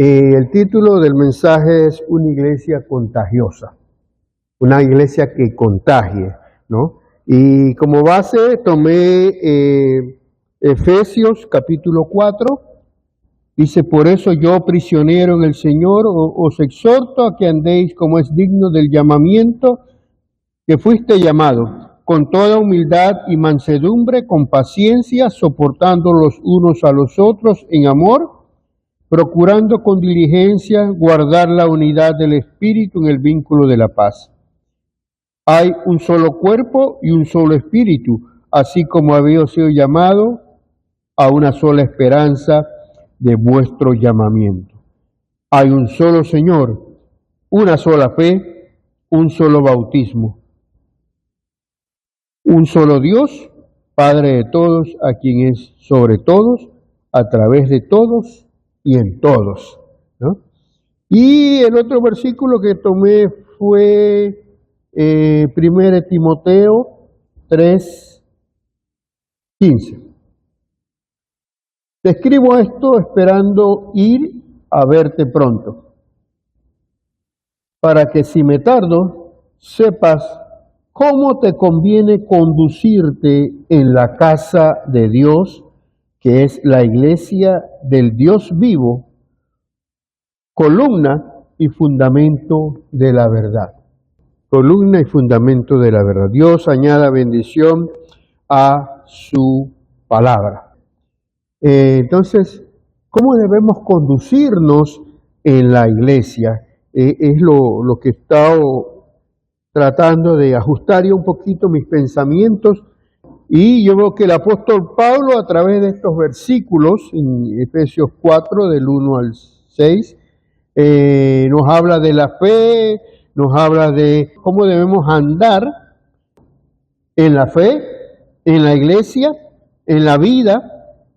El título del mensaje es Una iglesia contagiosa, una iglesia que contagie, ¿no? Y como base tomé Efesios capítulo 4, dice: por eso yo, prisionero en el Señor, os exhorto a que andéis como es digno del llamamiento que fuiste llamado, con toda humildad y mansedumbre, con paciencia, soportando los unos a los otros en amor, procurando con diligencia guardar la unidad del Espíritu en el vínculo de la paz. Hay un solo cuerpo y un solo Espíritu, así como habéis sido llamado a una sola esperanza de vuestro llamamiento. Hay un solo Señor, una sola fe, un solo bautismo, un solo Dios, Padre de todos, a quien es sobre todos, a través de todos y en todos, ¿no? Y el otro versículo que tomé fue 1 Timoteo 3:15. Te escribo esto esperando ir a verte pronto, para que si me tardo, sepas cómo te conviene conducirte en la casa de Dios, que es la iglesia del Dios vivo, columna y fundamento de la verdad. Columna y fundamento de la verdad. Dios añada bendición a su palabra. Entonces, ¿cómo debemos conducirnos en la iglesia? Es lo que he estado tratando de ajustar yo un poquito mis pensamientos. Y yo veo que el apóstol Pablo, a través de estos versículos, en Efesios 4, del 1 al 6, nos habla de la fe, nos habla de cómo debemos andar en la fe, en la iglesia, en la vida,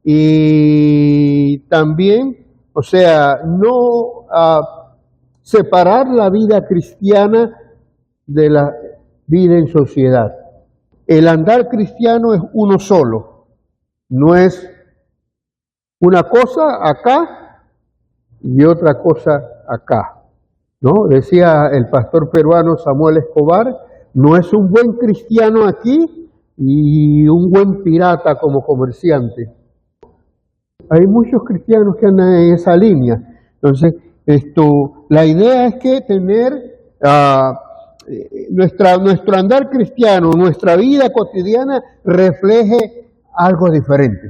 y también, o sea, no separar la vida cristiana de la vida en sociedad. El andar cristiano es uno solo, no es una cosa acá y otra cosa acá, ¿no? Decía el pastor peruano Samuel Escobar: no es un buen cristiano aquí y un buen pirata como comerciante. Hay muchos cristianos que andan en esa línea. Entonces, la idea es que tener nuestro andar cristiano, nuestra vida cotidiana, refleje algo diferente,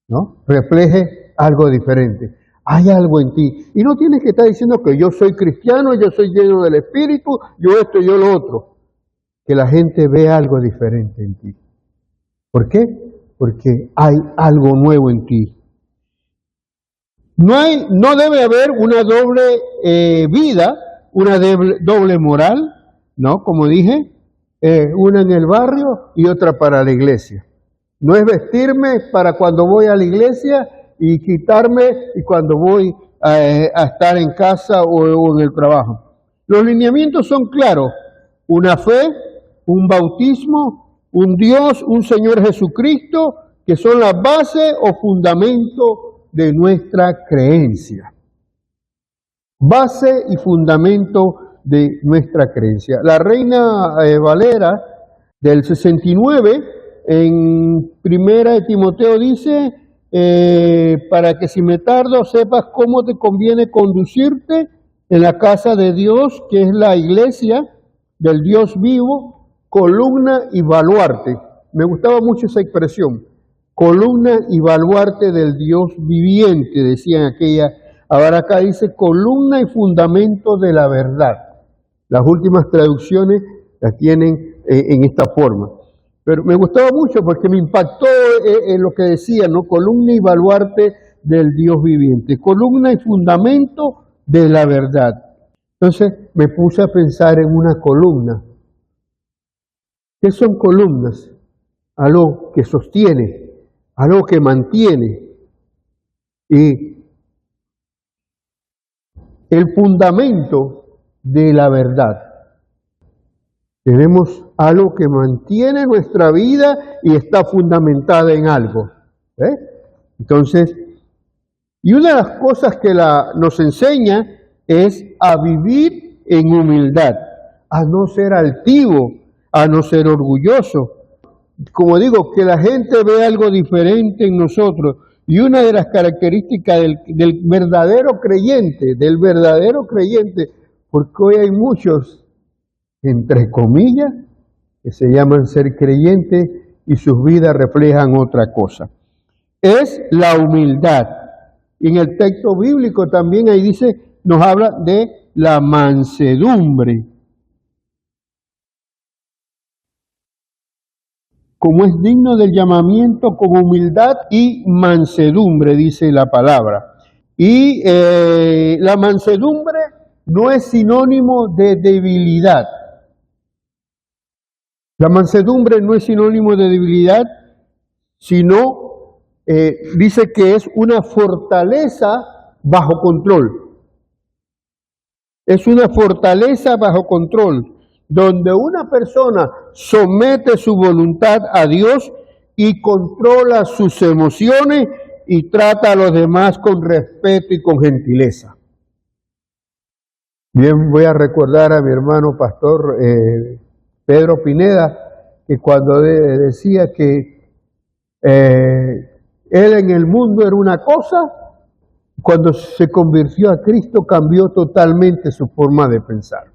¿no? Refleje algo diferente. Hay algo en ti. Y no tienes que estar diciendo que yo soy cristiano, yo soy lleno del Espíritu, yo esto, yo lo otro. Que la gente vea algo diferente en ti. ¿Por qué? Porque hay algo nuevo en ti. No debe haber una doble vida, una doble moral, ¿no? Como dije, una en el barrio y otra para la iglesia. No es vestirme para cuando voy a la iglesia y quitarme y cuando voy a estar en casa o en el trabajo. Los lineamientos son claros: una fe, un bautismo, un Dios, un Señor Jesucristo, que son la base o fundamento de nuestra creencia. Base y fundamento de nuestra creencia. La Reina Valera del 69, en 1 Timoteo dice: para que si me tardo sepas cómo te conviene conducirte en la casa de Dios, que es la iglesia del Dios vivo, columna y baluarte. Me gustaba mucho esa expresión, columna y baluarte del Dios viviente, decían aquella. Ahora acá dice columna y fundamento de la verdad. Las últimas traducciones las tienen en esta forma. Pero me gustaba mucho porque me impactó en lo que decía, ¿no? Columna y baluarte del Dios viviente. Columna y fundamento de la verdad. Entonces me puse a pensar en una columna. ¿Qué son columnas? Algo que sostiene, algo que mantiene. Y el fundamento de la verdad. Tenemos algo que mantiene nuestra vida y está fundamentada en algo. Entonces, Y una de las cosas que nos enseña es a vivir en humildad, a no ser altivo, a no ser orgulloso. Como digo, que la gente vea algo diferente en nosotros. Y una de las características del verdadero creyente, porque hoy hay muchos, entre comillas, que se llaman ser creyentes y sus vidas reflejan otra cosa. Es la humildad. En el texto bíblico también ahí dice, nos habla de la mansedumbre. Como es digno del llamamiento con humildad y mansedumbre, dice la palabra. Y la mansedumbre no es sinónimo de debilidad. La mansedumbre no es sinónimo de debilidad, sino dice que es una fortaleza bajo control. Es una fortaleza bajo control, donde una persona somete su voluntad a Dios y controla sus emociones y trata a los demás con respeto y con gentileza. Bien, voy a recordar a mi hermano pastor Pedro Pineda, que cuando decía que él en el mundo era una cosa, cuando se convirtió a Cristo cambió totalmente su forma de pensar.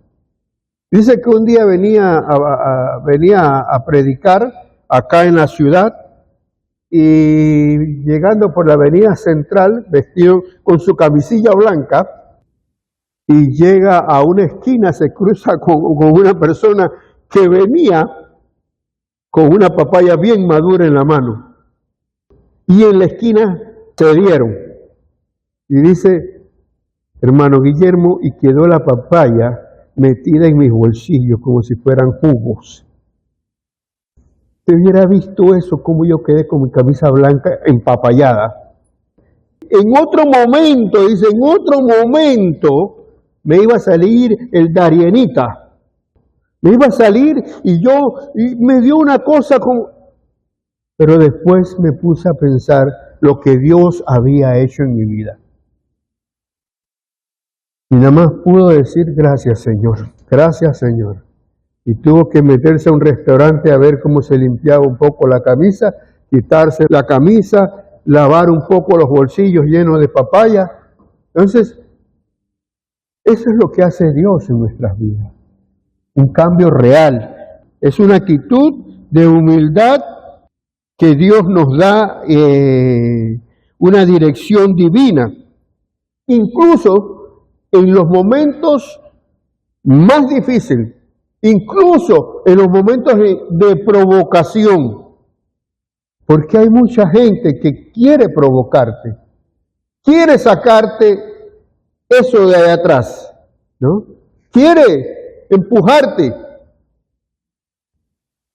Dice que un día venía a predicar acá en la ciudad y llegando por la avenida central, vestido con su camisilla blanca, y llega a una esquina, se cruza con una persona que venía con una papaya bien madura en la mano. Y en la esquina se dieron. Y dice, hermano Guillermo, y quedó la papaya metida en mis bolsillos como si fueran jugos. Si hubiera visto eso, como yo quedé con mi camisa blanca empapayada. En otro momento, dice, en otro momento me iba a salir el Darienita. Me iba a salir y me dio una cosa como... Pero después me puse a pensar lo que Dios había hecho en mi vida. Y nada más pudo decir, gracias Señor, gracias Señor. Y tuvo que meterse a un restaurante a ver cómo se limpiaba un poco la camisa, quitarse la camisa, lavar un poco los bolsillos llenos de papaya. Entonces, eso es lo que hace Dios en nuestras vidas. Un cambio real. Es una actitud de humildad que Dios nos da una dirección divina. Incluso en los momentos más difíciles, incluso en los momentos de provocación, porque hay mucha gente que quiere provocarte, quiere sacarte eso de ahí atrás, ¿no? Quiere empujarte.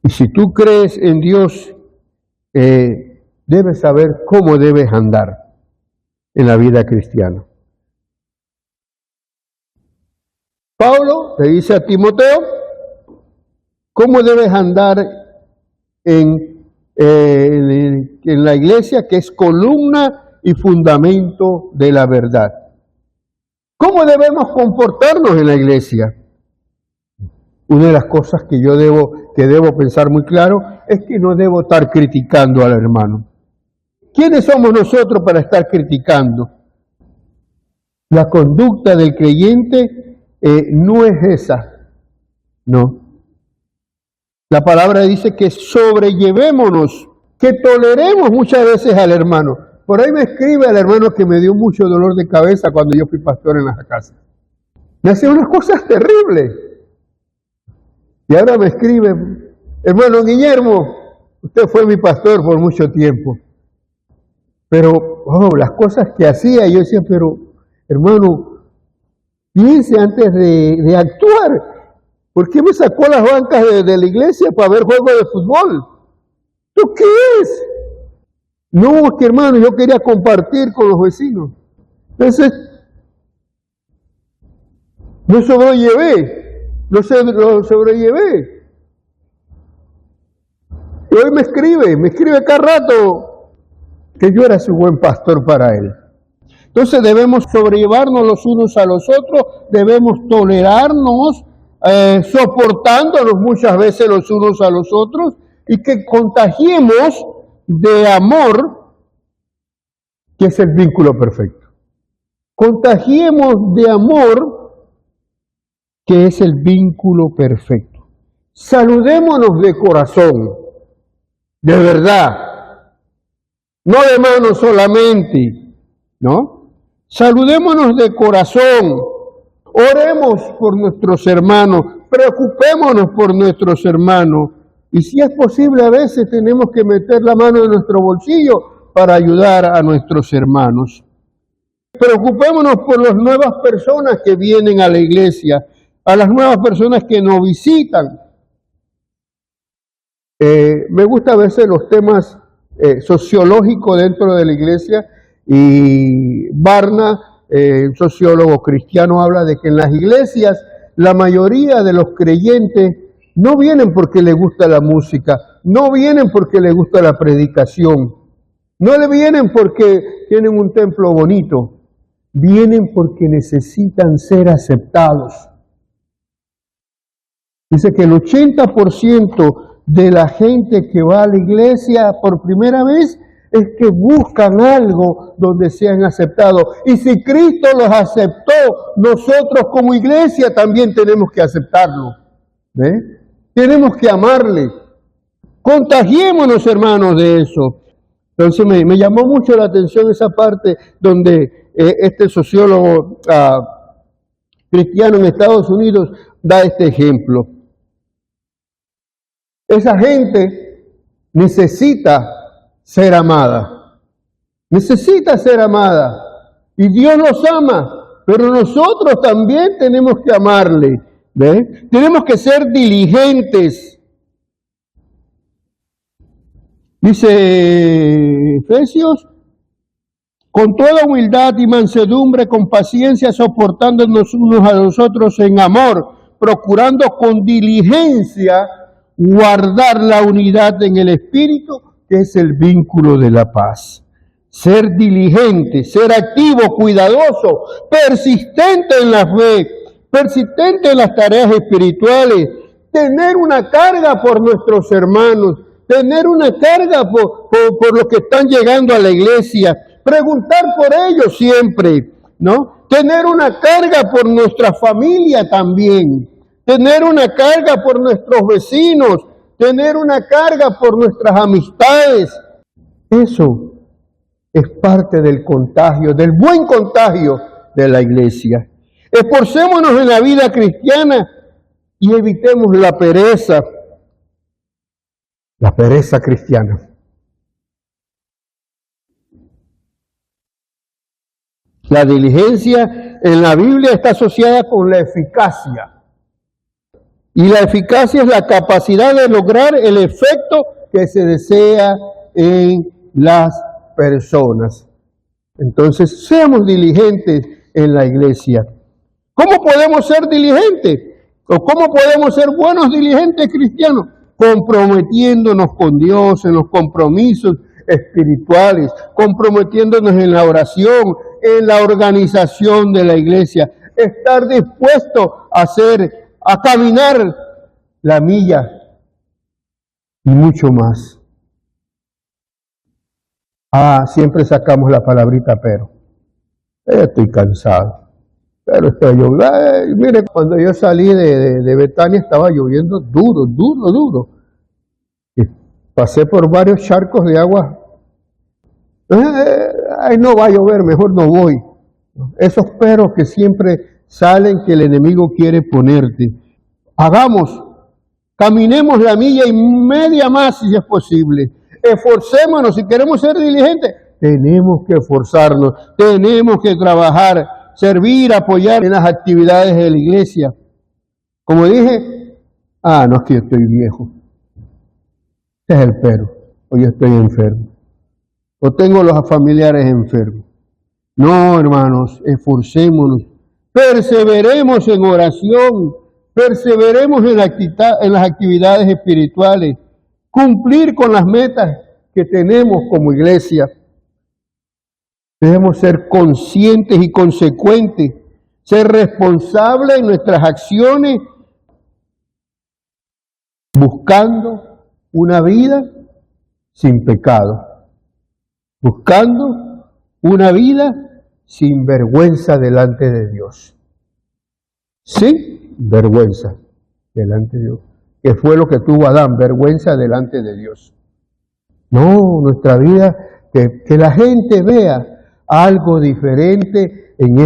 Y si tú crees en Dios, debes saber cómo debes andar en la vida cristiana. Pablo le dice a Timoteo cómo debes andar en la iglesia, que es columna y fundamento de la verdad. ¿Cómo debemos comportarnos en la iglesia? Una de las cosas que yo debo pensar muy claro es que no debo estar criticando al hermano. ¿Quiénes somos nosotros para estar criticando? La conducta del creyente no es esa, no. La palabra dice que sobrellevémonos, que toleremos muchas veces al hermano. Por ahí me escribe el hermano que me dio mucho dolor de cabeza cuando yo fui pastor en la casa. Me hacía unas cosas terribles. Y ahora me escribe, hermano Guillermo, usted fue mi pastor por mucho tiempo. Pero, las cosas que hacía, yo decía, pero, hermano, piense antes de actuar. ¿Por qué me sacó a las bancas de la iglesia para ver juegos de fútbol? ¿Tú qué es? No, es que hermano, yo quería compartir con los vecinos. Entonces, lo sobrellevé. Y hoy me escribe cada rato que yo era su buen pastor para él. Entonces debemos sobrellevarnos los unos a los otros, debemos tolerarnos, soportándonos muchas veces los unos a los otros, y que contagiemos de amor, que es el vínculo perfecto. Contagiemos de amor, que es el vínculo perfecto. Saludémonos de corazón, de verdad, no de mano solamente, ¿no? Saludémonos de corazón, oremos por nuestros hermanos, preocupémonos por nuestros hermanos, y si es posible a veces tenemos que meter la mano en nuestro bolsillo para ayudar a nuestros hermanos. Preocupémonos por las nuevas personas que vienen a la iglesia, a las nuevas personas que nos visitan. Me gusta a veces los temas sociológicos dentro de la iglesia, y Barna, un sociólogo cristiano, habla de que en las iglesias la mayoría de los creyentes no vienen porque les gusta la música, no vienen porque les gusta la predicación, no le vienen porque tienen un templo bonito, vienen porque necesitan ser aceptados. Dice que el 80% de la gente que va a la iglesia por primera vez es que buscan algo donde sean aceptados. Y si Cristo los aceptó, nosotros como iglesia también tenemos que aceptarlo. ¿Ve? Tenemos que amarle. Contagiémonos, hermanos, de eso. Entonces me llamó mucho la atención esa parte donde este sociólogo cristiano en Estados Unidos da este ejemplo. Esa gente necesita ser amada. Necesita ser amada. Y Dios los ama, pero nosotros también tenemos que amarle. ¿Ve? Tenemos que ser diligentes. Dice Efesios, con toda humildad y mansedumbre, con paciencia, soportándonos unos a los otros en amor, procurando con diligencia guardar la unidad en el espíritu, que es el vínculo de la paz. Ser diligente, ser activo, cuidadoso, persistente en la fe, persistente en las tareas espirituales, tener una carga por nuestros hermanos, tener una carga por los que están llegando a la iglesia, preguntar por ellos siempre, ¿no? Tener una carga por nuestra familia también, tener una carga por nuestros vecinos, tener una carga por nuestras amistades. Eso es parte del contagio, del buen contagio de la iglesia. Esforcémonos en la vida cristiana y evitemos la pereza cristiana. La diligencia en la Biblia está asociada con la eficacia. Y la eficacia es la capacidad de lograr el efecto que se desea en las personas. Entonces, seamos diligentes en la iglesia. ¿Cómo podemos ser diligentes? ¿O cómo podemos ser buenos diligentes cristianos? Comprometiéndonos con Dios en los compromisos espirituales, comprometiéndonos en la oración, en la organización de la iglesia, estar dispuesto a caminar la milla y mucho más. Siempre sacamos la palabrita pero. Estoy cansado, pero estoy lloviendo. Mire, cuando yo salí de Betania estaba lloviendo duro. Y pasé por varios charcos de agua. No va a llover, mejor no voy. Esos peros que siempre salen que el enemigo quiere ponerte. Caminemos la milla y media más si es posible. Esforcémonos, si queremos ser diligentes, tenemos que esforzarnos, tenemos que trabajar, servir, apoyar en las actividades de la iglesia. Como dije, no es que yo estoy viejo. Ese es el pero, o yo estoy enfermo, o tengo los familiares enfermos. No, hermanos, esforcémonos, perseveremos en oración, perseveremos en las actividades espirituales, cumplir con las metas que tenemos como iglesia. Debemos ser conscientes y consecuentes, ser responsables en nuestras acciones, buscando una vida sin pecado, buscando una vida sin vergüenza delante de Dios. Sin vergüenza delante de Dios. Que fue lo que tuvo Adán, vergüenza delante de Dios. No, nuestra vida, que la gente vea algo diferente en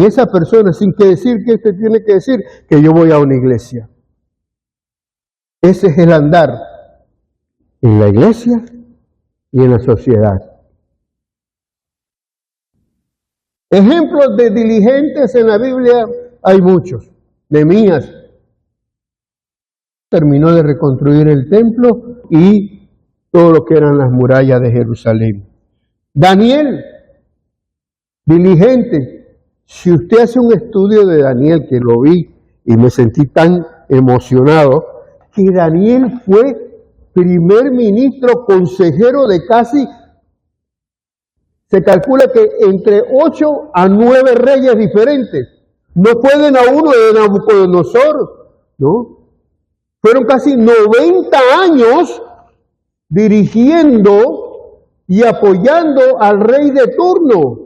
esa persona, sin que decir que usted tiene que decir que yo voy a una iglesia. Ese es el andar en la iglesia y en la sociedad. Ejemplos de diligentes en la Biblia hay muchos. Nehemías terminó de reconstruir el templo y todo lo que eran las murallas de Jerusalén. Daniel, diligente. Si usted hace un estudio de Daniel, que lo vi y me sentí tan emocionado, que Daniel fue primer ministro, consejero de casi, se calcula que entre 8 a 9 reyes diferentes. No fue de uno de Nabucodonosor, ¿no? Fueron casi 90 años dirigiendo y apoyando al rey de turno.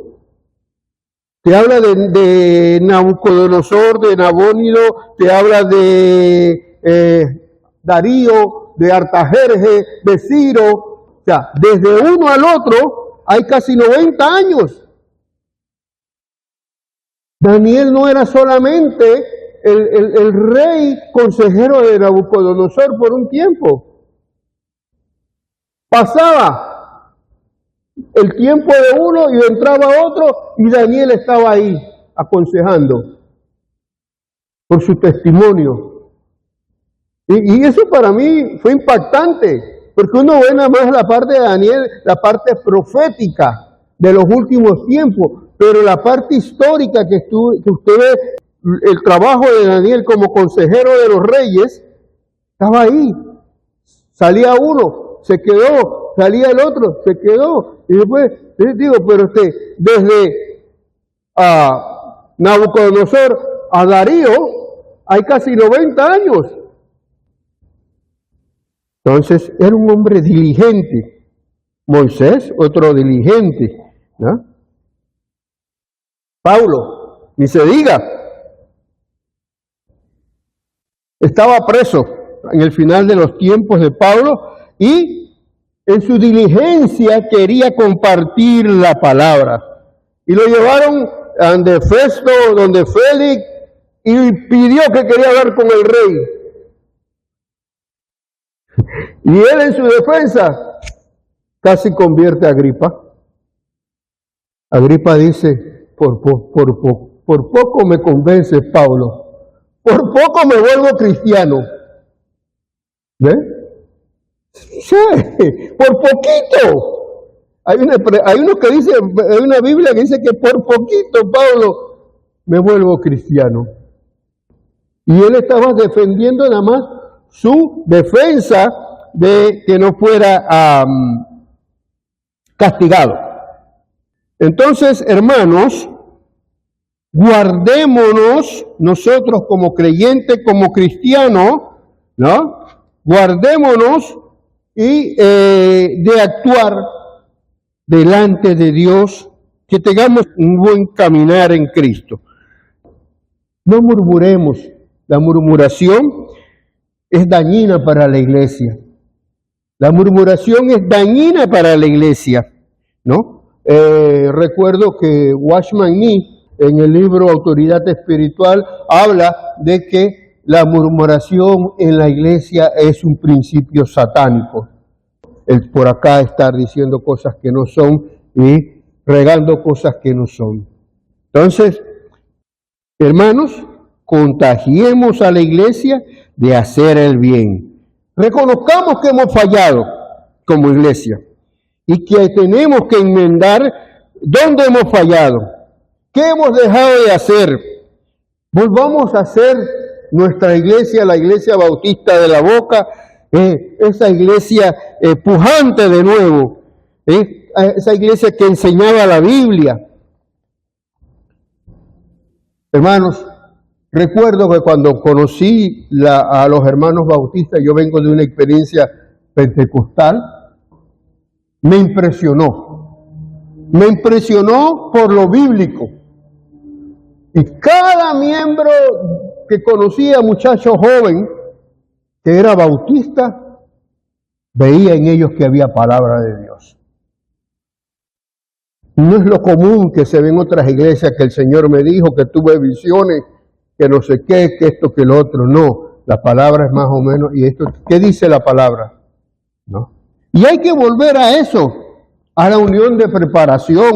Te habla de Nabucodonosor, de Nabónido, te habla de Darío, de Artajerjes, de Ciro. O sea, desde uno al otro hay casi 90 años. Daniel no era solamente el rey consejero de Nabucodonosor por un tiempo. Pasaba el tiempo de uno y entraba otro y Daniel estaba ahí aconsejando por su testimonio. Y eso para mí fue impactante, porque uno ve nada más la parte de Daniel, la parte profética de los últimos tiempos, pero la parte histórica que usted ve, el trabajo de Daniel como consejero de los reyes, estaba ahí. Salía uno, se quedó, salía el otro, se quedó. Y después, digo, pero desde Nabucodonosor a Darío, hay casi 90 años. Entonces, era un hombre diligente. Moisés, otro diligente, ¿no? Pablo, ni se diga. Estaba preso en el final de los tiempos de Pablo y en su diligencia quería compartir la palabra. Y lo llevaron ante Festo, donde Félix, y pidió que quería hablar con el rey. Y él en su defensa casi convierte a Agripa. Agripa dice, por poco me convences, Pablo. Por poco me vuelvo cristiano. ¿Ve? Sí, por poquito. Hay una Biblia que dice que por poquito, Pablo, me vuelvo cristiano. Y él estaba defendiendo nada más su defensa de que no fuera castigado. Entonces, hermanos, guardémonos nosotros como creyentes, como cristianos, ¿no? Guardémonos y de actuar delante de Dios, que tengamos un buen caminar en Cristo. No murmuremos. La murmuración es dañina para la iglesia. La murmuración es dañina para la iglesia, ¿no? Recuerdo que Watchman Nee, en el libro Autoridad Espiritual, habla de que la murmuración en la iglesia es un principio satánico. El por acá estar diciendo cosas que no son y regando cosas que no son. Entonces, hermanos, contagiemos a la iglesia de hacer el bien. Reconozcamos que hemos fallado como iglesia y que tenemos que enmendar dónde hemos fallado, qué hemos dejado de hacer. Volvamos a hacer nuestra iglesia, la iglesia bautista de la Boca, esa iglesia pujante de nuevo. esa iglesia que enseñaba la Biblia. Hermanos, recuerdo que cuando conocí a los hermanos bautistas, yo vengo de una experiencia pentecostal, me impresionó por lo bíblico. Y cada miembro que conocía, muchacho joven, que era bautista, veía en ellos que había palabra de Dios. No es lo común que se ve en otras iglesias que el Señor me dijo que tuve visiones, que no sé qué, que esto, que lo otro. No, la palabra es más o menos, y esto, ¿qué dice la palabra? ¿No? Y hay que volver a eso, a la unión de preparación.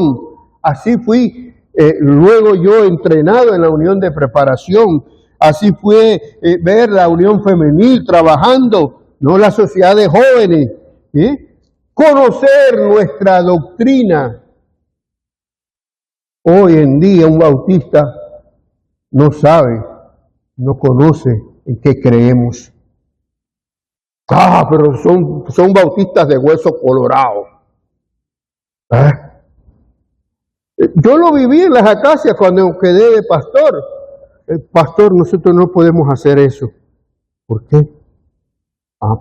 Así fui luego yo entrenado en la unión de preparación. Así fue ver la unión femenil trabajando, no la sociedad de jóvenes. Conocer nuestra doctrina. Hoy en día un bautista no sabe, no conoce en qué creemos. Pero son bautistas de hueso colorado. Yo lo viví en las acacias cuando quedé de pastor. Pastor, nosotros no podemos hacer eso. ¿Por qué?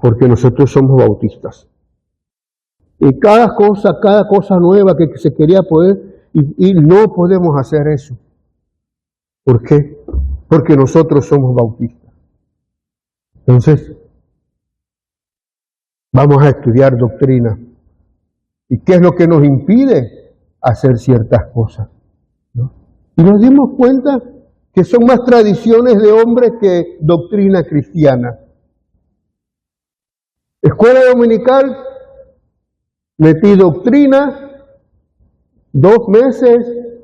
Porque nosotros somos bautistas. Y cada cosa nueva que se quería poder, y no podemos hacer eso. ¿Por qué? Porque nosotros somos bautistas. Entonces, vamos a estudiar doctrina. ¿Y qué es lo que nos impide hacer ciertas cosas? ¿No? Y nos dimos cuenta que son más tradiciones de hombres que doctrina cristiana. Escuela dominical, metí doctrina, 2 meses,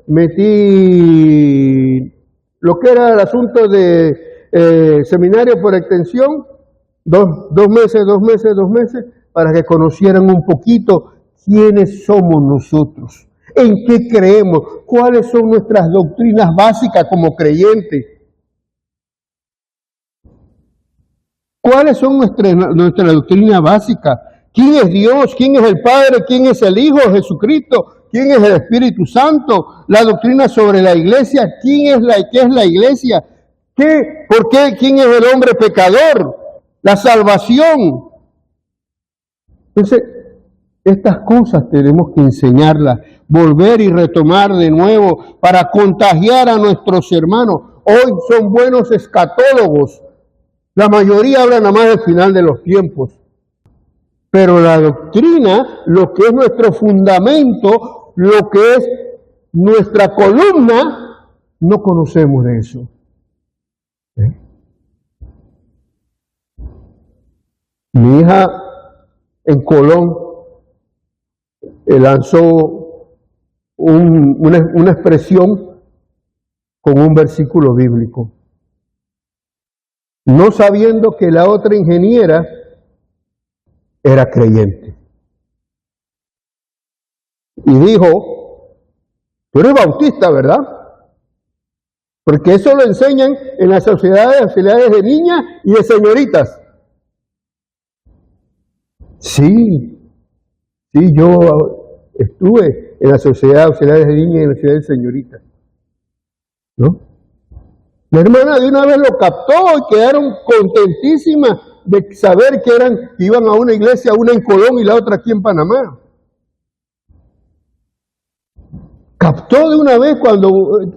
metí lo que era el asunto de seminario por extensión, 2 meses, para que conocieran un poquito quiénes somos nosotros, en qué creemos, cuáles son nuestras doctrinas básicas como creyentes, cuáles son nuestra doctrina básica, quién es Dios, quién es el Padre, quién es el Hijo, Jesucristo, quién es el Espíritu Santo, la doctrina sobre la iglesia, qué es la iglesia, por qué, quién es el hombre pecador, la salvación. Entonces, estas cosas tenemos que enseñarlas, volver y retomar de nuevo para contagiar a nuestros hermanos. Hoy son buenos escatólogos. La mayoría hablan nada más del final de los tiempos. Pero la doctrina, lo que es nuestro fundamento, lo que es nuestra columna, no conocemos de eso. Mi hija en Colón lanzó una expresión con un versículo bíblico, no sabiendo que la otra ingeniera era creyente. Y dijo, tú eres bautista, ¿verdad? Porque eso lo enseñan en las sociedades de niñas y de señoritas. Sí, yo estuve en la sociedad de auxiliares de niñas y en la sociedad de señoritas. ¿No? La hermana de una vez lo captó y quedaron contentísimas de saber que iban a una iglesia, una en Colón y la otra aquí en Panamá. Captó de una vez cuando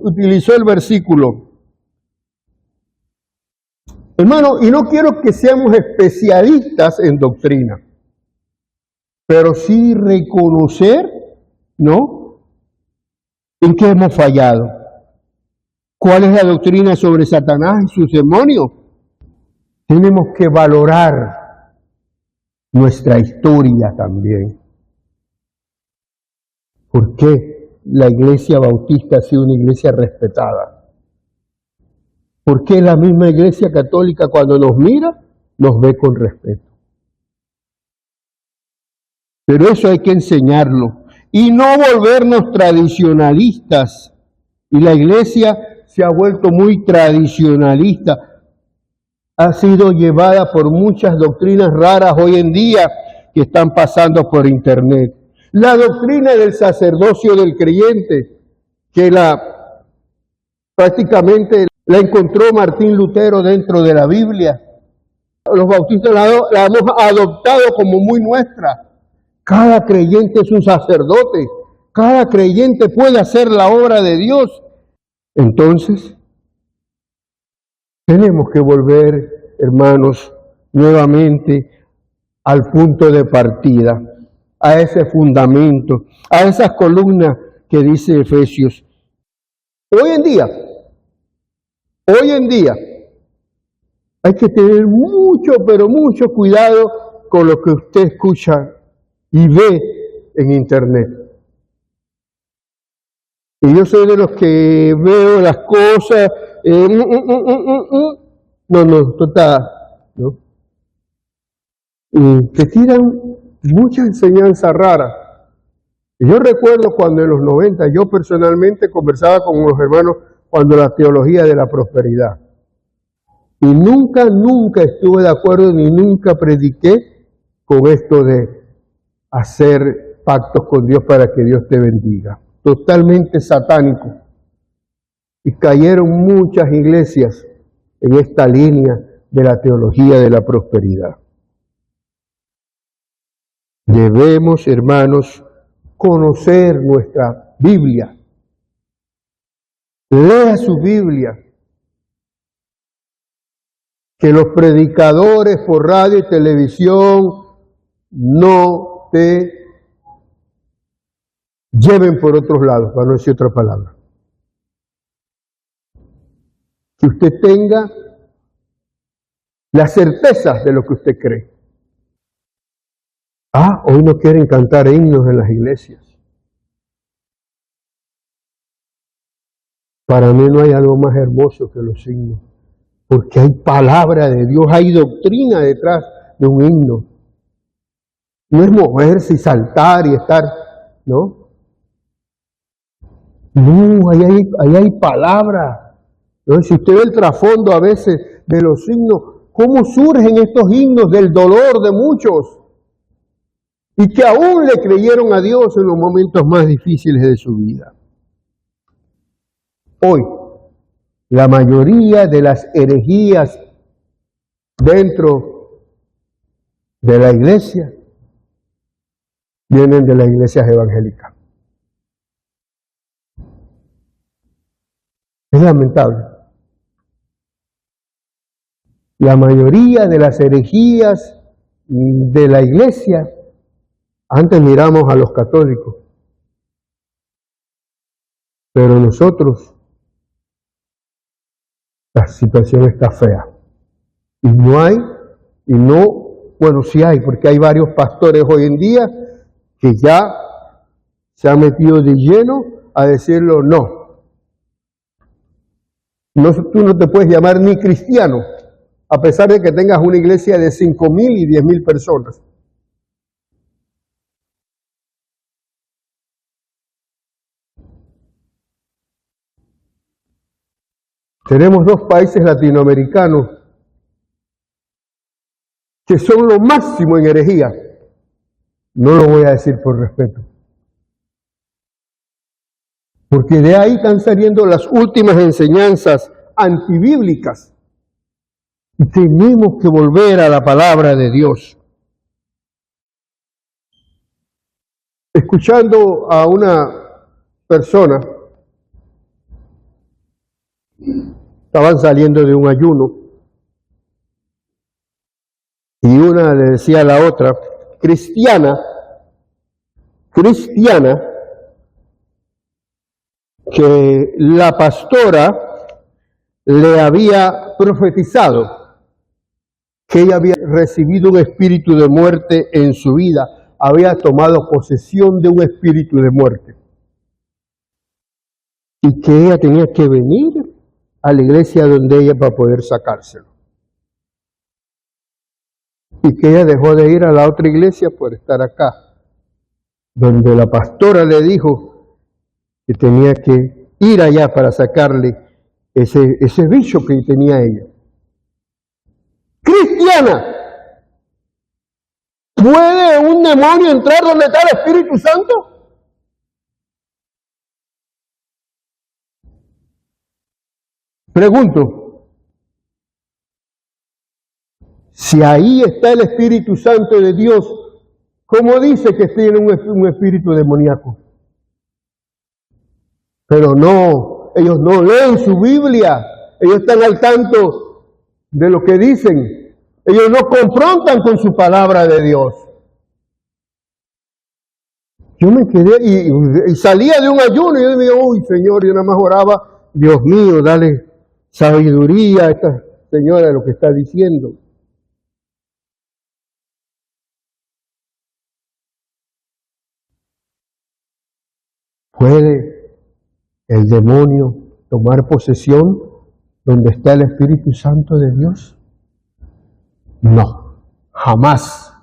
utilizó el versículo. Hermano, y no quiero que seamos especialistas en doctrina, pero sí reconocer, ¿no?, en qué hemos fallado. ¿Cuál es la doctrina sobre Satanás y sus demonios? Tenemos que valorar nuestra historia también. ¿Por qué la iglesia bautista ha sido una iglesia respetada? ¿Por qué la misma iglesia católica cuando nos mira, nos ve con respeto? Pero eso hay que enseñarlo y no volvernos tradicionalistas. Y la iglesia se ha vuelto muy tradicionalista. Ha sido llevada por muchas doctrinas raras hoy en día que están pasando por internet. La doctrina del sacerdocio del creyente, que prácticamente la encontró Martín Lutero dentro de la Biblia. Los bautistas la hemos adoptado como muy nuestra. Cada creyente es un sacerdote. Cada creyente puede hacer la obra de Dios. Entonces, tenemos que volver, hermanos, nuevamente al punto de partida, a ese fundamento, a esas columnas que dice Efesios. Hoy en día, hay que tener mucho, pero mucho cuidado con lo que usted escucha y ve en internet. Y yo soy de los que veo las cosas, ¿no? Y te tiran mucha enseñanza rara. Y yo recuerdo cuando en los 90 yo personalmente conversaba con los hermanos cuando la teología de la prosperidad. Y nunca estuve de acuerdo ni nunca prediqué con esto de hacer pactos con Dios para que Dios te bendiga. Totalmente satánico. Y cayeron muchas iglesias en esta línea de la teología de la prosperidad. Debemos, hermanos, conocer nuestra Biblia. Lea su Biblia. Que los predicadores por radio y televisión no te lleven por otros lados, para no decir otra palabra. Que usted tenga las certezas de lo que usted cree. Hoy no quieren cantar himnos en las iglesias. Para mí no hay algo más hermoso que los himnos, porque hay palabra de Dios, hay doctrina detrás de un himno. No es moverse y saltar y estar, ¿no? No, ahí hay palabra. ¿No? Si usted ve el trasfondo a veces de los himnos, ¿cómo surgen estos himnos del dolor de muchos? Y que aún le creyeron a Dios en los momentos más difíciles de su vida. Hoy, la mayoría de las herejías dentro de la iglesia vienen de las iglesias evangélicas. Es lamentable. La mayoría de las herejías de la iglesia, antes miramos a los católicos, pero nosotros, la situación está fea. Bueno, sí hay, porque hay varios pastores hoy en día que ya se han metido de lleno a decirlo no. Tú no te puedes llamar ni cristiano, a pesar de que tengas una iglesia de 5,000 y 10,000 personas. Tenemos 2 países latinoamericanos que son lo máximo en herejía. No lo voy a decir por respeto. Porque de ahí están saliendo las últimas enseñanzas antibíblicas. Y tenemos que volver a la palabra de Dios. Escuchando a una persona, estaban saliendo de un ayuno, y una le decía a la otra, cristiana, que la pastora le había profetizado que ella había recibido un espíritu de muerte en su vida, había tomado posesión de un espíritu de muerte. Y que ella tenía que venir a la iglesia donde ella para poder sacárselo. Y que ella dejó de ir a la otra iglesia por estar acá, donde la pastora le dijo que tenía que ir allá para sacarle ese bicho que tenía ella. ¡Cristiana! ¿Puede un demonio entrar donde está el Espíritu Santo? Pregunto, si ahí está el Espíritu Santo de Dios, ¿cómo dice que tiene un espíritu demoníaco? Pero no, ellos no leen su Biblia, ellos están al tanto de lo que dicen, ellos no confrontan con su palabra de Dios. Yo me quedé y salía de un ayuno y yo me digo, uy Señor, yo nada más oraba, Dios mío, dale sabiduría a esta señora de lo que está diciendo. ¿Puede el demonio tomar posesión donde está el Espíritu Santo de Dios? No, jamás.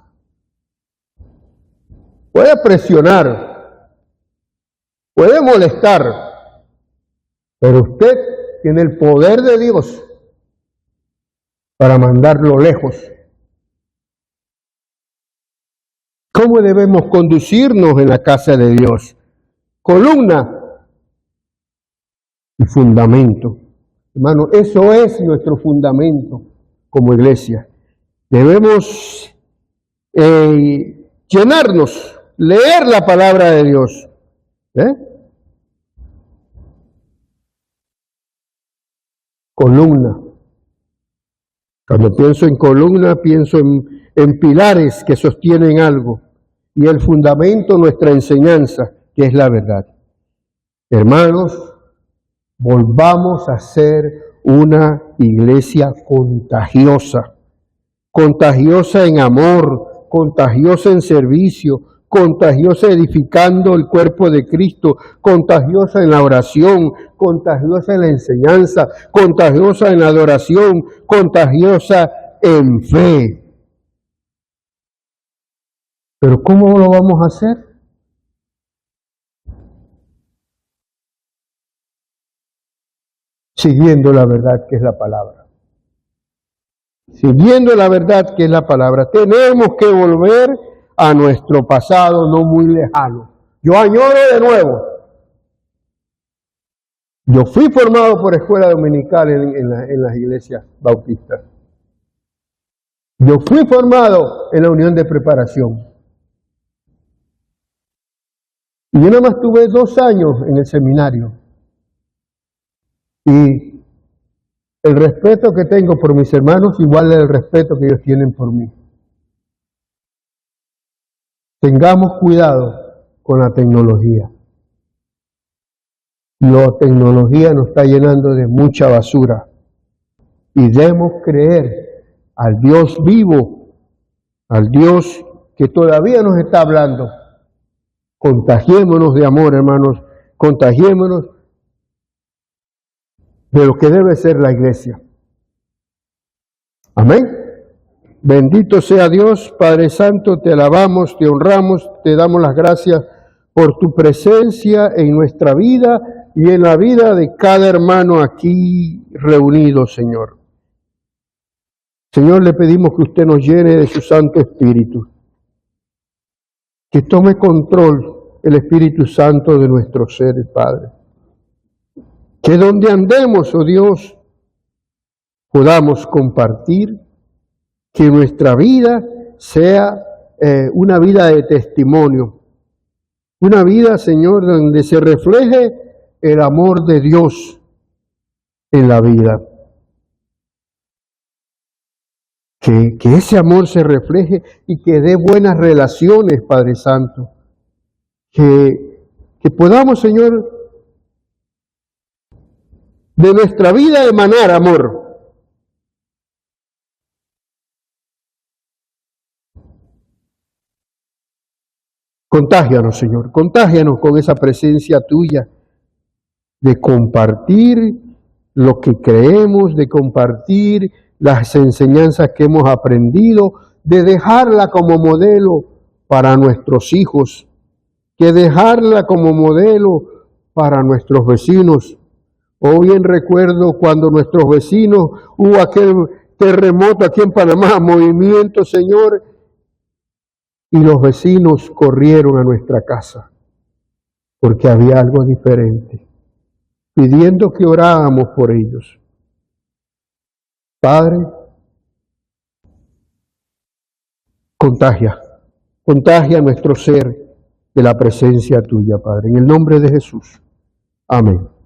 Puede presionar, puede molestar, pero usted tiene el poder de Dios para mandarlo lejos. ¿Cómo debemos conducirnos en la casa de Dios? Columna y fundamento. Hermano, eso es nuestro fundamento como iglesia. Debemos llenarnos, leer la palabra de Dios. Columna. Cuando pienso en columna, pienso en pilares que sostienen algo. Y el fundamento, nuestra enseñanza, que es la verdad. Hermanos, volvamos a ser una iglesia contagiosa. Contagiosa en amor, contagiosa en servicio, contagiosa edificando el cuerpo de Cristo, contagiosa en la oración, contagiosa en la enseñanza, contagiosa en la adoración, contagiosa en fe. Pero ¿cómo lo vamos a hacer? Siguiendo la verdad que es la palabra. Siguiendo la verdad que es la palabra. Tenemos que volver a nuestro pasado no muy lejano. Yo añoro de nuevo. Yo fui formado por escuela dominical en las iglesias bautistas. Yo fui formado en la unión de preparación. Y yo nada más tuve 2 años en el seminario. Y el respeto que tengo por mis hermanos igual al respeto que ellos tienen por mí. Tengamos cuidado con la tecnología. La tecnología nos está llenando de mucha basura. Y debemos creer al Dios vivo, al Dios que todavía nos está hablando. Contagiémonos de amor, hermanos. Contagiémonos de lo que debe ser la iglesia. Amén. Bendito sea Dios, Padre Santo, te alabamos, te honramos, te damos las gracias por tu presencia en nuestra vida y en la vida de cada hermano aquí reunido, Señor. Señor, le pedimos que usted nos llene de su Santo Espíritu, que tome control el Espíritu Santo de nuestro ser, Padre. Que donde andemos, oh Dios, podamos compartir, que nuestra vida sea una vida de testimonio, una vida, Señor, donde se refleje el amor de Dios en la vida. Que ese amor se refleje y que dé buenas relaciones, Padre Santo. Que podamos, Señor, de nuestra vida emanar amor. Contágianos, Señor, contágianos con esa presencia tuya de compartir lo que creemos, de compartir las enseñanzas que hemos aprendido, de dejarla como modelo para nuestros hijos, que dejarla como modelo para nuestros vecinos. O bien recuerdo cuando nuestros vecinos, hubo aquel terremoto aquí en Panamá, movimiento, Señor, y los vecinos corrieron a nuestra casa porque había algo diferente, pidiendo que oráramos por ellos. Padre, contagia nuestro ser de la presencia tuya, Padre, en el nombre de Jesús. Amén.